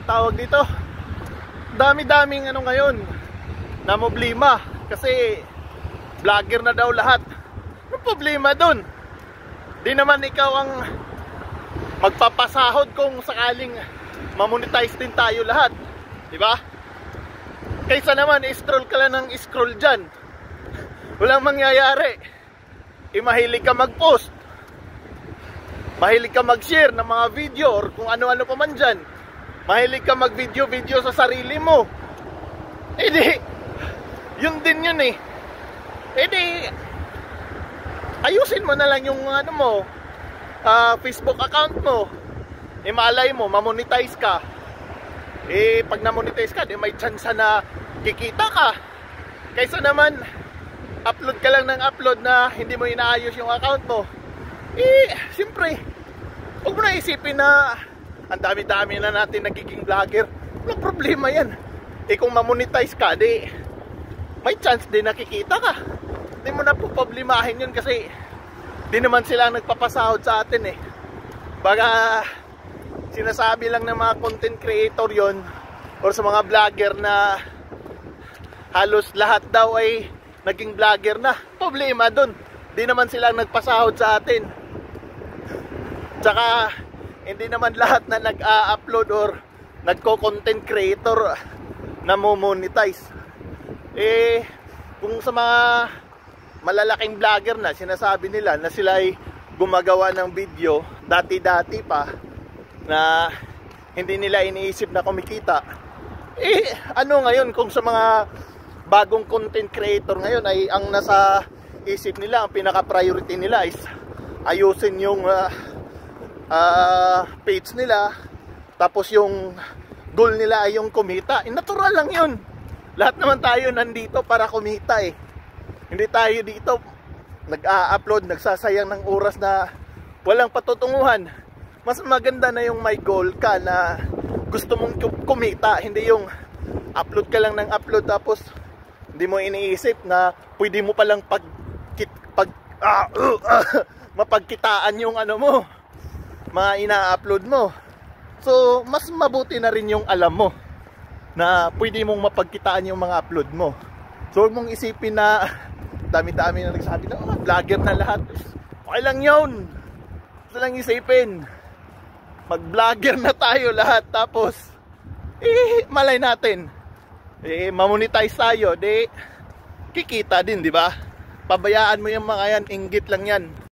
tawag dito, dami-daming ano ngayon na problema kasi vlogger na daw lahat. Anong problema dun? Di naman ikaw ang magpapasahod kung sakaling mamonetize din tayo lahat, di ba? Kaysa naman scroll ka lang ng scroll dyan, walang mangyayari. Mahilig ka mag-post, mahilig ka mag-share ng mga video or kung ano-ano pa man dyan, mahilig ka mag-video sa sarili mo, di yun din yun eh. Di ayusin mo na lang yung ano mo, Facebook account mo. Malay mo mamonetize ka. Pag na-monetize ka, may chance na kikita ka. Kaysa naman upload ka lang ng upload na hindi mo inaayos yung account mo. Siyempre, huwag mo na isipin na ang dami-dami na natin nagiging vlogger. Walang problema yan. Kung mamonetize ka, may chance din nakikita ka. Hindi mo na po problemahin yun kasi di naman sila nagpapasahod sa atin eh. Baga sinasabi lang ng mga content creator yon or sa mga vlogger na halos lahat daw ay naging vlogger na. Problema dun, di naman sila nagpasahod sa atin. Tsaka hindi naman lahat na nag-upload or nagko-content creator na mo-monetize. Kung sa mga malalaking vlogger na sinasabi nila na sila ay gumagawa ng video dati-dati pa na hindi nila iniisip na kumikita, ano ngayon kung sa mga bagong content creator ngayon ay ang nasa isip nila, ang pinaka-priority nila is ayusin yung page nila, tapos yung goal nila ay yung kumita. Natural lang yun. Lahat naman tayo nandito para kumita eh. Hindi tayo dito nag-a-upload, nagsasayang ng oras na walang patutunguhan. Mas maganda na yung may goal ka na gusto mong kumita, hindi yung upload ka lang ng upload tapos hindi mo iniisip na pwede mo palang mapagkitaan yung ano mo, mga ina-upload mo. So mas mabuti na rin yung alam mo na pwede mong mapagkitaan yung mga upload mo. So huwag mong isipin na dami-dami na nagsabi na vlogger na lahat. Okay lang yun. Ito lang isipin, mag-vlogger na tayo lahat, tapos malay natin mamonetize tayo, kikita din, di ba? Pabayaan mo yung mga yan, inggit lang yan.